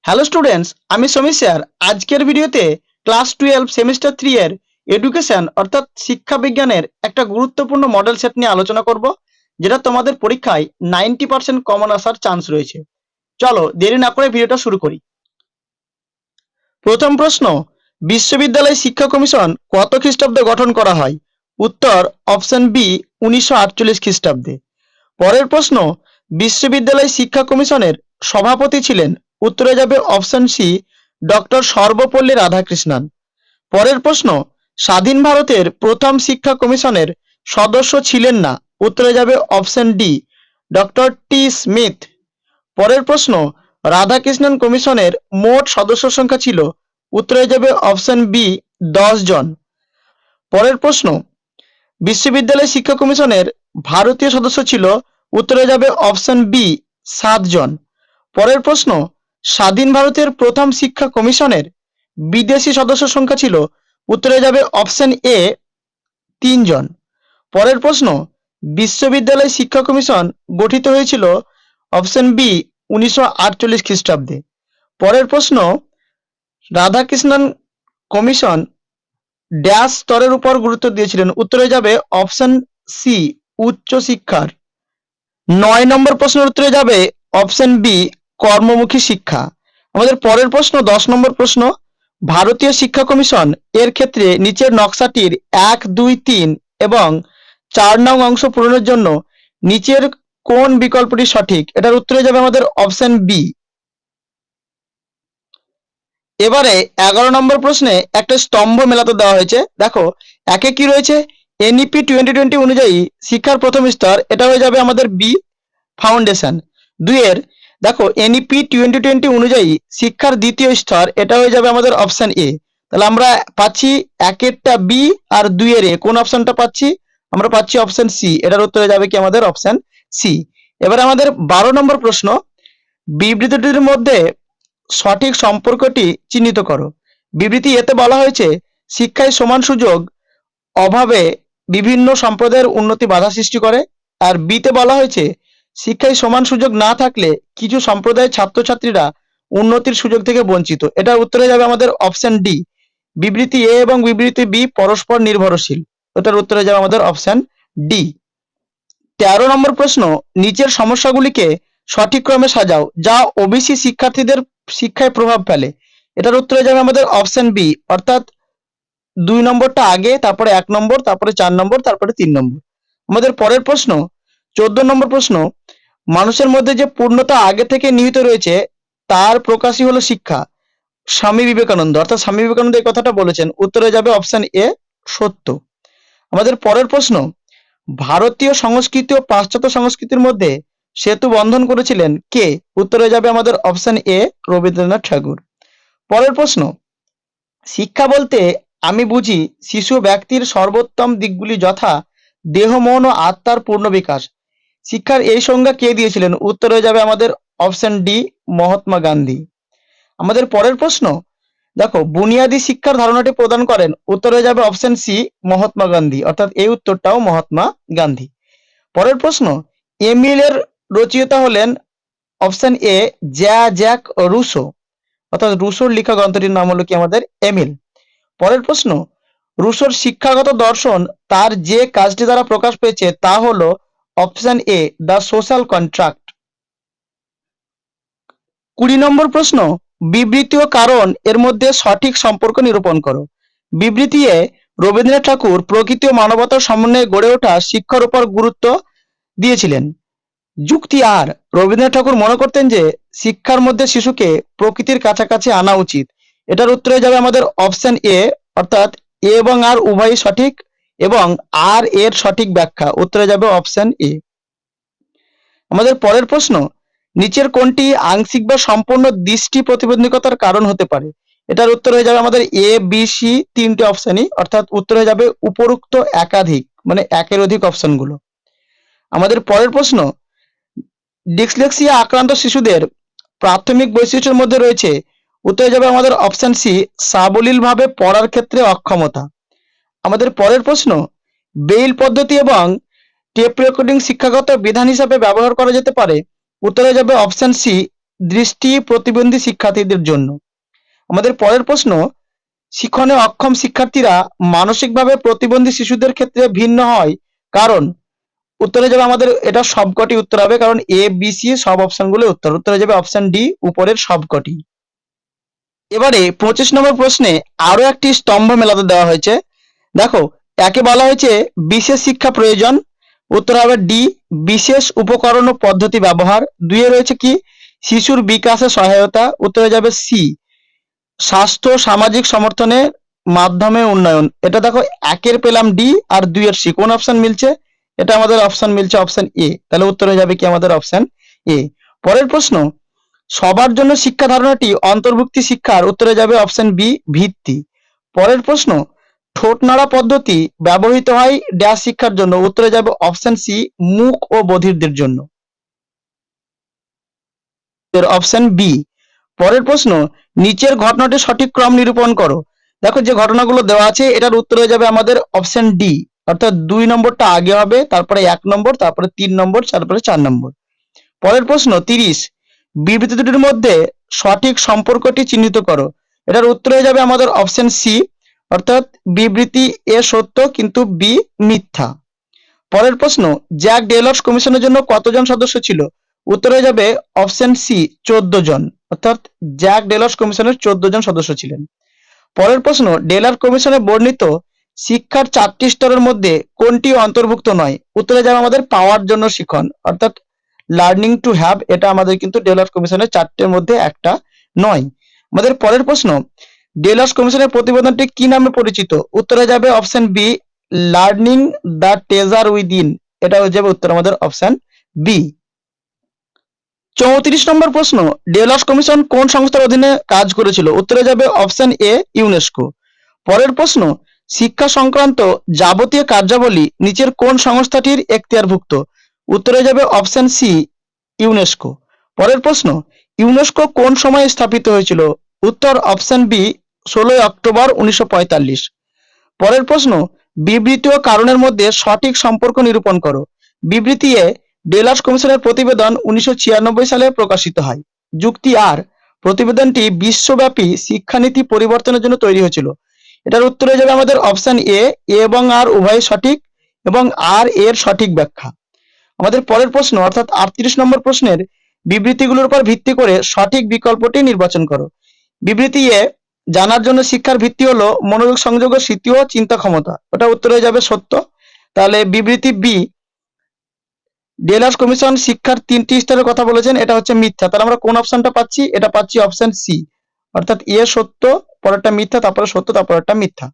Hello students, আমি Samir sir. আজকের ভিডিওতে ক্লাস 12 সেমিস্টার 3 এর এডুকেশন অর্থাৎ শিক্ষা বিজ্ঞানের একটা গুরুত্বপূর্ণ মডেল সেট নিয়ে আলোচনা করব, যেটা তোমাদের পরীক্ষায় 90% কমন আসার চান্স রয়েছে। চলো দেরি না করে ভিডিওটা শুরু করি। প্রথম প্রশ্ন, বিশ্ববিদ্যালয় শিক্ষা কমিশন কত খ্রিস্টাব্দে গঠন করা হয়? উত্তর অপশন বি 1948 খ্রিস্টাব্দে। পরের প্রশ্ন, বিশ্ববিদ্যালয় শিক্ষা কমিশনের সভাপতি ছিলেন? উত্তরে যাবে option C doctor Sarvepalli Radhakrishnan. পরের প্রশ্ন, স্বাধীন ভারতের প্রথম শিক্ষা কমিশনের সদস্য ছিলেন না? উত্তরে যাবে অপশন ডি ডক্টর টি স্মিথ। পরের প্রশ্ন, রাধাকৃষ্ণন কমিশনের মোট সদস্য সংখ্যা ছিল? উত্তরে যাবে অপশন বি 10 জন। পরের প্রশ্ন, বিশ্ববিদ্যালয় শিক্ষা কমিশনের ভারতীয় সদস্য ছিল? উত্তরে যাবে অপশন বি 7 জন। পরের প্রশ্ন, স্বাধীন ভারতের প্রথম শিক্ষা কমিশনের বিদেশি সদস্য সংখ্যা ছিল? উত্তরে যাবে অপশন এ 3 জন। পরের প্রশ্ন, বিশ্ববিদ্যালয় শিক্ষা কমিশন গঠিত হয়েছিল? অপশন বি 1948 খ্রিস্টাব্দে। পরের প্রশ্ন, রাধাকৃষ্ণন কমিশন ড্যাশ স্তরের উপর গুরুত্ব দিয়েছিলেন? উত্তরে যাবে অপশন সি উচ্চ শিক্ষার। 9 নম্বর প্রশ্নের উত্তরে যাবে অপশন বি কর্মমুখী শিক্ষা। আমাদের পরের প্রশ্ন 10 নম্বর প্রশ্ন, ভারতীয় শিক্ষা কমিশন এর ক্ষেত্রে নিচের নকশাটির 1, 2, 3 এবং 4 নং অংশ পূরণের জন্য নিচের কোন বিকল্পটি সঠিক? এটার উত্তরে যাবে আমাদের অপশন বি। এবারে 11 নম্বর প্রশ্নে একটা স্তম্ভ মেলাতে দেওয়া হয়েছে। দেখো একে কি রয়েছে, এনইপি 2020 অনুযায়ী শিক্ষার প্রথম স্তর, এটা হয়ে যাবে আমাদের বি ফাউন্ডেশন। দুইয়ের দেখো এনইপি 2020 অনুযায়ী শিক্ষার দ্বিতীয় স্তর, এটা হয়ে যাবে আমাদের অপশন এ। তাহলে আমরা পাচ্ছি একেরটা বি আর দুইয়ের এ। কোন অপশনটা পাচ্ছি? আমরা পাচ্ছি অপশন সি। এটার উত্তরে যাবে কি আমাদের অপশন সি। এবার আমাদের 12 নম্বর প্রশ্ন, বিবৃতিটির মধ্যে সঠিক সম্পর্কটি চিহ্নিত করো। বিবৃতি এতে বলা হয়েছে শিক্ষায় সমান সুযোগ অভাবে বিভিন্ন সম্প্রদায়ের উন্নতি বাধা সৃষ্টি করে। আর বিতে বলা হয়েছে শিক্ষায় সমান সুযোগ না থাকলে কিছু সম্প্রদায়ের ছাত্রছাত্রীরা উন্নতির সুযোগ থেকে বঞ্চিত। এটার উত্তরে যাবে আমাদের অপশন ডি। বিবৃতি এ এবং বিবৃতি বি পরস্পর নির্ভরশীল। এটার উত্তরে যাবে আমাদের অপশন ডি। 13 নম্বর প্রশ্ন, নিচের সমস্যাগুলিকে সঠিক ক্রমে সাজাও যা ওবিসি শিক্ষার্থীদের শিক্ষায় প্রভাব ফেলে। এটার উত্তরে যাবে আমাদের অপশন বি, অর্থাৎ 2 নম্বরটা আগে, তারপরে 1 নম্বর, তারপরে 4 নম্বর, তারপরে 3 নম্বর। আমাদের পরের প্রশ্ন 14 নম্বর প্রশ্ন, মানুষের মধ্যে যে পূর্ণতা আগে থেকে নিহিত রয়েছে তার প্রকাশই হলো শিক্ষা। স্বামী বিবেকানন্দ, অর্থাৎ স্বামী বিবেকানন্দ এই কথাটা বলেছেন। উত্তরে যাবে অপশন এ সত্য। আমাদের পরের প্রশ্ন, ভারতীয় সংস্কৃতি ও পাশ্চাত্য সংস্কৃতির মধ্যে সেতু বন্ধন করেছিলেন কে? উত্তরে যাবে আমাদের অপশন এ রবীন্দ্রনাথ ঠাকুর। পরের প্রশ্ন, শিক্ষা বলতে আমি বুঝি শিশু ব্যক্তির সর্বোত্তম দিকগুলি যথা দেহ, মন ও আত্মার পূর্ণ বিকাশ। শিক্ষার এই সংজ্ঞা কে দিয়েছিলেন? উত্তরে যাবে আমাদের অপশন ডি মহাত্মা গান্ধী। আমাদের পরের প্রশ্ন, দেখো বুনিয়াদী শিক্ষার ধারণাটি প্রদান করেন? উত্তরে যাবে অপশন সি মহাত্মা গান্ধী, অর্থাৎ এই উত্তরটাও মহাত্মা গান্ধী। পরের প্রশ্ন, এমিলের রচয়িতা হলেন? অপশন এ জ্যাক রুসো, অর্থাৎ রুসোর লেখা গ্রন্থটির নাম হলো কি আমাদের এমিল। পরের প্রশ্ন, রুসোর শিক্ষাগত দর্শন তার যে কাজটি দ্বারা প্রকাশ পেয়েছে তা হলো option A the social contract. 20 নম্বর প্রশ্ন, বিবৃতি ও কারণ এর মধ্যে সঠিক সম্পর্ক নিরূপণ করো। বিবৃতি এ রবীন্দ্রনাথ ঠাকুর প্রকৃতি ও মানবতার সমন্বয়ে গড়ে ওঠা শিক্ষার উপর গুরুত্ব দিয়েছিলেন। যুক্তি আর, রবীন্দ্রনাথ ঠাকুর মনে করতেন যে শিক্ষার মধ্যে শিশুকে প্রকৃতির কাছাকাছি আনা উচিত। এটার উত্তরে যাবে আমাদের অপশন এ, অর্থাৎ এ এবং আর উভয়ই সঠিক এবং আর এর সঠিক ব্যাখ্যা। উত্তরে যাবে অপশন এ। আমাদের পরের প্রশ্ন, নিচের কোনটি আংশিক বা সম্পূর্ণ দৃষ্টি প্রতিবন্ধকতার কারণ হতে পারে? এটার উত্তর হয়ে যাবে আমাদের এ বি সি, তিনটে অপশনই, অর্থাৎ উত্তর হয়ে যাবে উপরোক্ত একাধিক, মানে একের অধিক অপশনগুলো। আমাদের পরের প্রশ্ন, ডিসলেক্সিয়া আক্রান্ত শিশুদের প্রাথমিক বৈশিষ্ট্যের মধ্যে রয়েছে? উত্তরে যাবে আমাদের অপশন সি সাবলীলভাবে পড়ার ক্ষেত্রে অক্ষমতা। আমাদের পরের প্রশ্ন, বেইল পদ্ধতি এবং টেপ রেকর্ডিং শিক্ষাগত বিধান হিসাবে ব্যবহার করা যেতে পারে? উত্তরে যাবে অপশন সি দৃষ্টি প্রতিবন্ধী শিক্ষার্থীদের জন্য। আমাদের পরের প্রশ্ন, শিক্ষণে অক্ষম শিক্ষার্থীরা মানসিকভাবে প্রতিবন্ধী শিশুদের ক্ষেত্রে ভিন্ন হয় কারণ। উত্তরে যাবে আমাদের এটা সবকটি উত্তর হবে, কারণ এ বি সি সব অপশনগুলো উত্তরে যাবে অপশন ডি উপরের সবকটি। এবারে 25 নম্বর প্রশ্নে আরো একটি স্তম্ভ মেলাতে দেওয়া হয়েছে। দেখো, একে বলা হয়েছে বিশেষ শিক্ষা প্রয়োজন, উত্তর হবে ডি বিশেষ উপকরণ ও পদ্ধতি ব্যবহার। দুইয়ে রয়েছে কি শিশুর বিকাশে সহায়তা, উত্তরে যাবে সি স্বাস্থ্য সামাজিক সমর্থনের মাধ্যমে উন্নয়ন। এটা দেখো একের পেলাম ডি আর দুইয়ের সি, কোন অপশন মিলছে? এটা আমাদের অপশন মিলছে অপশন এ, তাহলে উত্তরে যাবে কি আমাদের অপশন এ। পরের প্রশ্ন, সবার জন্য শিক্ষা ধারণাটি অন্তর্ভুক্তি শিক্ষার, উত্তরে যাবে অপশন বি ভিত্তি। পরের প্রশ্ন, ঠোঁট নাড়া পদ্ধতি ব্যবহৃত হয় ড্যাশ শিক্ষার জন্য, উত্তরে যাবে অপশন সি মূক ও বধিরদের জন্য, অপশন বি। পরের প্রশ্ন, নিচের ঘটনাটি সঠিক ক্রম নিরূপণ করো। দেখো যে ঘটনাগুলো দেওয়া আছে এটার উত্তর হয়ে যাবে আমাদের অপশন ডি, অর্থাৎ 2 নম্বরটা আগে হবে, তারপরে 1 নম্বর, তারপরে 3 নম্বর, তারপরে 4 নম্বর। পরের প্রশ্ন 30, বিবৃতি দুটির মধ্যে সঠিক সম্পর্কটি চিহ্নিত করো। এটার উত্তর হয়ে যাবে আমাদের অপশন সি, অর্থাৎ বিবৃতি এ সত্য কিন্তু বি মিথ্যা। পরের প্রশ্ন, জ্যাক ডেলস কমিশনের জন্য কতজন সদস্য ছিল? উত্তর হয়ে যাবে অপশন সি 14 জন, অর্থাৎ জ্যাক ডেলস কমিশনের 14 জন সদস্য ছিলেন। পরের প্রশ্ন, ডেলার কমিশনে বর্ণিত শিক্ষার 4টি স্তরের মধ্যে কোনটি অন্তর্ভুক্ত নয়? উত্তরে যাবে আমাদের পাওয়ার জন্য শিখন, অর্থাৎ লার্নিং টু হ্যাভ, এটা আমাদের কিন্তু ডেলার কমিশনের 4টের মধ্যে একটা নয়। আমাদের পরের প্রশ্ন, ডেলাস কমিশনের প্রতিবেদনটি কি নামে পরিচিত? উত্তরে যাবে option B learning the treasure within, এটা হয়ে যাবে উত্তর আমাদের অপশন বি। 34 নম্বর প্রশ্ন, ডেলাস কমিশন কোন সংস্থার অধীনে কাজ করেছিল? উত্তরে যাবে অপশন এ ইউনেস্কো। পরের প্রশ্ন, শিক্ষা সংক্রান্ত যাবতীয় কার্যাবলী নিচের কোন সংস্থাটির এখতিয়ারভুক্ত? উত্তরে যাবে অপশন সি ইউনেস্কো। পরের প্রশ্ন, ইউনেস্কো কোন সময়ে স্থাপিত হয়েছিল? উত্তর অপশন বি 16 অক্টোবর 1945। পরের প্রশ্ন, বিবৃতি ও কারণের মধ্যে সঠিক সম্পর্ক নিরূপণ করো। বিবৃতি এ, ডেলাস কমিশনের প্রতিবেদন 1996 সালে প্রকাশিত হয়। যুক্তি আর, প্রতিবেদনটি বিশ্বব্যাপী শিক্ষানীতি পরিবর্তনের জন্য তৈরি হয়েছিল। এটার উত্তর হয়ে যাবে আমাদের অপশন এ এবং আর উভয় সঠিক এবং আর এর সঠিক ব্যাখ্যা। আমাদের পরের প্রশ্ন অর্থাৎ 38 নম্বর প্রশ্নের বিবৃতিগুলোর উপর ভিত্তি করে সঠিক বিকল্পটি নির্বাচন করো। বিবৃতি এ, জানার জন্য শিক্ষার ভিত্তি হলো মনোযোগ সংযোগ ও স্মৃতি ও চিন্তা ক্ষমতা, ওটা উত্তর হয়ে যাবে সত্য। তাহলে বিবৃতি বি, ডেলাস কমিশন শিক্ষার 3টি স্তরের কথা বলেছেন, এটা হচ্ছে মিথ্যা। তাহলে আমরা কোন অপশনটা পাচ্ছি? এটা পাচ্ছি অপশন সি, অর্থাৎ এ সত্য, পরেরটা মিথ্যা, তারপরে সত্য, তারপরেরটা মিথ্যা।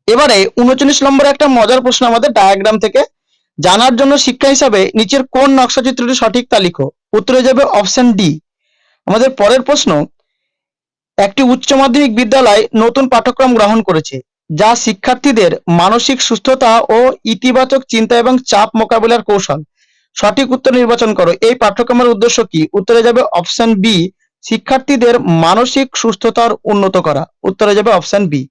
এবারে 39 নম্বরে একটা মজার প্রশ্ন আমাদের ডায়াগ্রাম থেকে, জানার জন্য শিক্ষা হিসাবে নিচের কোন নকশা চিত্রটি সঠিক তা লিখো। উত্তরে যাবে অপশন ডি। আমাদের পরের প্রশ্ন, একটি উচ্চ মাধ্যমিক বিদ্যালয় নতুন পাঠ্যক্রম গ্রহণ করেছে যা শিক্ষার্থীদের মানসিক সুস্থতা ও ইতিবাচক চিন্তা এবং চাপ মোকাবিলার কৌশল। সঠিক উত্তর নির্বাচন করো। এই পাঠ্যক্রমের উদ্দেশ্য কি? উত্তরে যাবে অপশন বি শিক্ষার্থীদের মানসিক সুস্থতার উন্নত করা, উত্তরে যাবে অপশন বি।